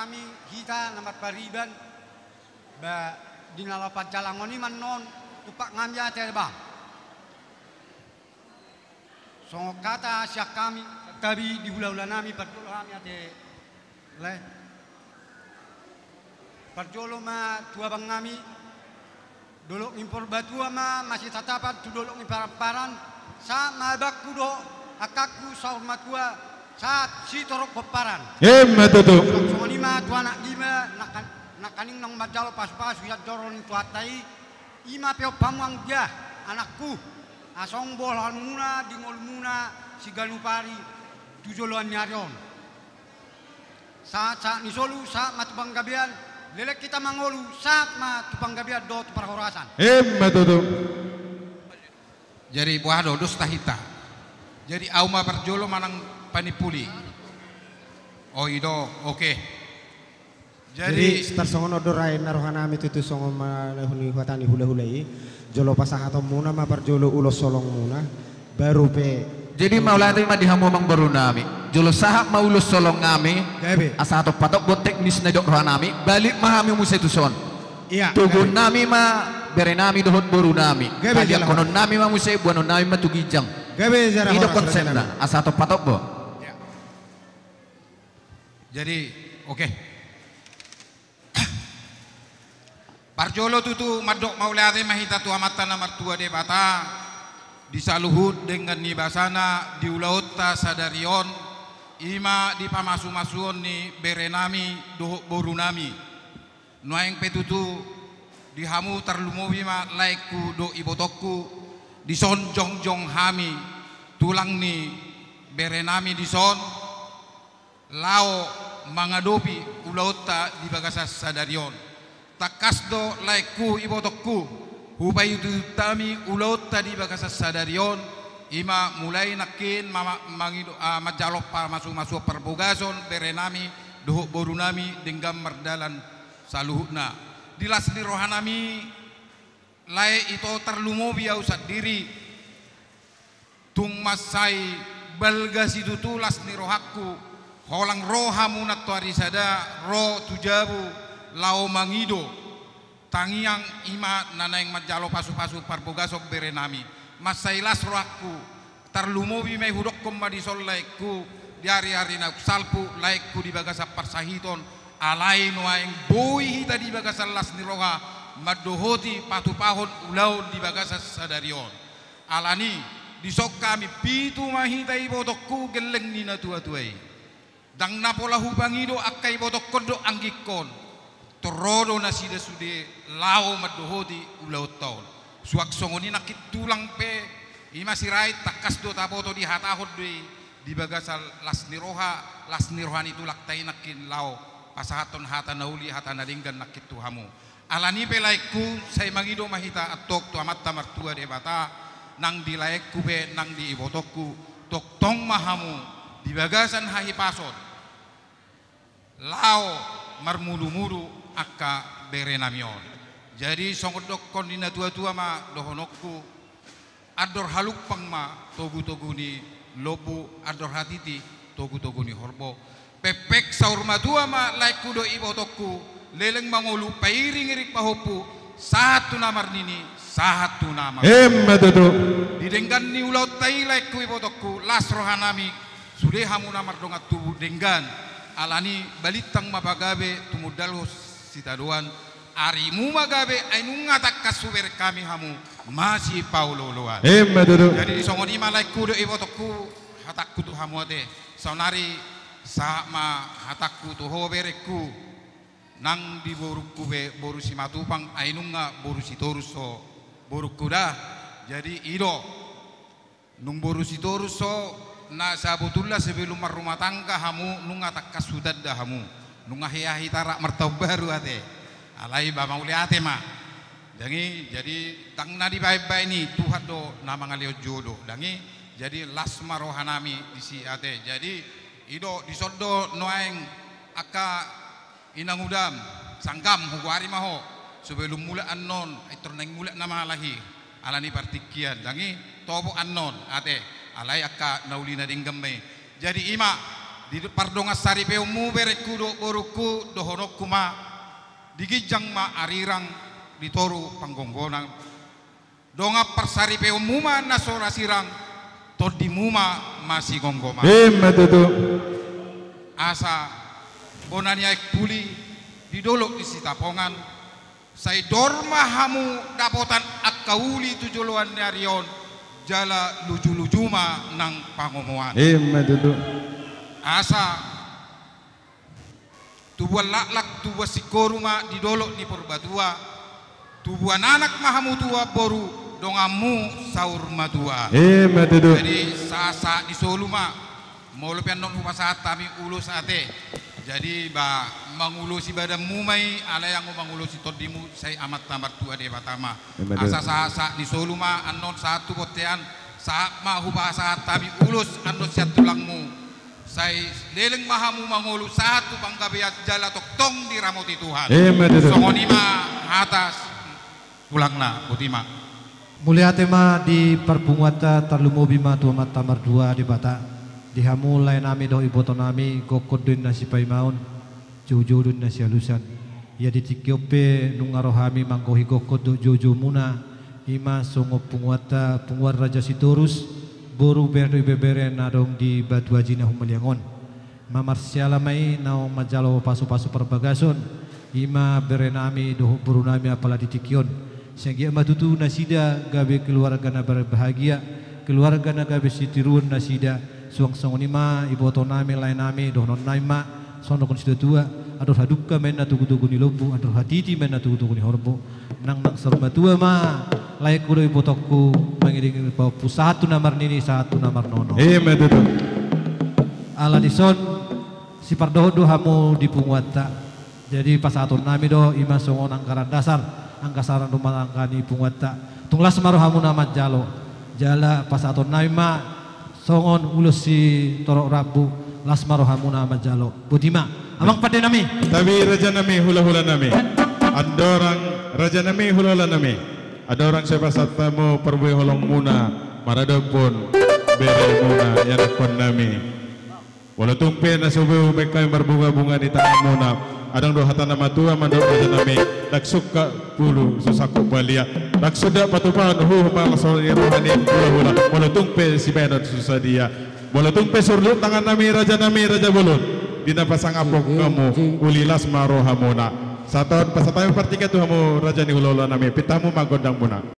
kami kita namat pariban ba dinalapan calangoni man non tupak ngamya terbang. So kata siak kami tabi di hula-hula nami perjolo kami ate le perjolo ma tua bang kami dolok impor batu ma masih tatapan tu dolok imparan sa mabak kudo akaku saur matua saat si torok peparan betul so ni ma tua nak lima nakaning nang majalo pas-pas wiat joron tuatai ima peo pamuang dia anakku asong bolan muna dingol muna si galupari tujoloan nyarion saat ni solu saat matubang gabian lelek kita mangolu saat matubang gabian do tu perhorasan betul jadi buah dos tahita jadi auma perjolo manang panipuli oh ido oke. Jadi tersongon odorai narohanami tutu songon malehuni watani hula-hulai jolo pasah atau muna ma perjolo ulos solong muna baru pe jadi maulati ma dihamu mang baru nami jolo sahak ma ulos solong nami asa atau patok buat teknis na dok rohanami balik mahami musa itu son iya tugun nami ma bere nami dohot baru nami kalian konon nami ma musa buanon nami ma tugijang itu konsep na asa atau patok bo jadi oke. Parjolo tutu madok maulate mahita tu amata na martua de bata disaluhut dengan nibasana diulautta sadarion ima di pamasu-masuon ni berenami dohok borunami nuaing petutu dihamu terlumowi ma laiku do ibotokku dison jong hami tulang ni berenami dison lao mangadopi ulautta di bagasa sadarion takasdo laiku ibotokku hubayu tami ulaut tadi bagasa sadarion ima mulai nakin mama mangido majalop pa masu perbogason berenami dohok borunami denggam merdalan saluhna dilas di rohanami lai itu terlumo biau sadiri tung masai balgasi tutulas ni rohakku holang rohamu natwari sada roh tujabu lao mangido tangiang ima nanaing majalo pasu-pasu parbogasok berenami masailas rohku terlumobi mai hudok komadi sol laikku diari-ari na salpu laikku di bagasa parsahiton alai noaing boi hita di bagasa las ni roha madohoti patu pahon ulau di bagasa sadarion alani disok kami pitu mahita ibotokku geleng nina tua-tuai dang napola hubangido akai botok kodo anggikon torodo nasida sude lao madohoti ulau taon suak songoni nakit tulang pe ima sirai takas do tapoto di hatahod di bagasal las nirohani tulak tay nakin lao pasahaton hata nauli hata nadinggan nakit tuhamu alani pe laikku say mangido mahita atok tu amat tamartua de bata nang di laikku be nang di ibotokku tok tong mahamu di bagasan hahi pasot lao marmulu-mulu akka berenamion jadi songodok kondina tua-tua ma dohonokku ador halupang ma togu-togu ni lobu ador hatiti togu-togu ni horbo pepek saur matua ma laiku do ibotokku leleng mangolu pairing irik pahopu satu namar nini satu namar didenggan ni ulau tai laiku ibotokku las rohanami sude hamu namar dongat tubuh denggan alani balitang mapagabe tumudalhos sitaduan arimu magabe ainunga takkas suber kami hamu masih pauloloan jadi disongoni malaiku do ibotokku hatakku tu hamu ate saunari sama hatakku tu hobereku nang di borukku be borusi matupang ainunga borusi toruso borukku dah jadi ido nung borusi toruso na sabutullah sebelum rumah tangga hamu nunga takkas sudad dah hamu nunga hiahi tarak mertau baru ate alai ba mauli ate ma jadi tang nadi baik-baik ni tuhat do nama ngalio jodoh dangi jadi lasma rohanami disi ate jadi ido disodo noaeng aka inang udam sanggam huwari maho sebelum mula anon itor neng mula nama lahi alani partikian dangi tobo anon ate alai aka naulina dinggemme jadi ima di pardonga sari peumu bereku do boruku dohonokku ma digijang ma arirang ditoru panggonggonan donga persari peumu ma nasora sirang todimu ma masih gonggoma Tutu. asa bonania ek puli didolok di sitapongan sai dorma hamu dapotan akauli tujuluan narion jala luju-lujuma nang pangomoan Tutu. asa tubuan laklak tubuan sikoruma didolok di perbatua tubuan anak mahamu tua boru dongamu saur madua Tutu. jadi sasa di soluma mau lepian non saat kami ulus ate jadi ba mangulusi badan mumai ala yang mangulusi todimu saya amat tambat tua de batama asa sasa di soluma anon satu potean saat mahu bahasa kami ulus anon siat tulangmu saya leleng mahamu mangulu satu panggabiat jala tong di ramoti Tuhan songonima atas ulangna putima mulia tema di perpunguata terlumo bima tua mata mardua di bata dihamulai nami do iboto nami gokodun nasi paimaun jujurun nasi alusan ya ditikiope nungarohami mangkohi gokodo jojo muna ima songo punguata punguat raja sitorus boru berdo bebere nadong di batu ajina humaliangon mamar sialamai nao majalo pasu-pasu perbagason ima berenami do burunami apala ditikion sehingga matutu nasida gabe keluarga na berbahagia keluarga na gabe sitirun nasida suang-suang nima iboto nami lain nami doh non naima sono kon sido tua adur haduka mena tugu-tugu ni lobu adur hatiti mena tugu-tugu ni horbo nang serba tua ma layak kudo ibotoku mengiring bawa satu namar nini satu namar nono Tutu. ala dison si pardodo hamu di punguata jadi pas atun nami do ima songon angkaran dasar angkasaran rumah angkani punguata tunglas maru hamu nama jalo jala pas atun nami ma songon ulus si torok rabu lasmaro hamuna majalo budima amang pada nami Tapi raja nami hula-hula nami andorang raja nami hula-hula nami ada orang siapa satamu perbuih holong muna maradopun bere muna yang kon nami walau tumpe nasubu mereka yang berbunga-bunga di tangan muna adang doa hata nama tua mandor raja nami dak suka bulu susaku balia dak sudah patupan mal soalnya rohani hula-hula walau tumpe si benot susah dia walau tumpe surlut tangan nami raja bulut dina pasang apok kamu ulilas marohamuna Saton pasatay pertiga tu hamu raja ni hula-hula nami pitamu magodang muna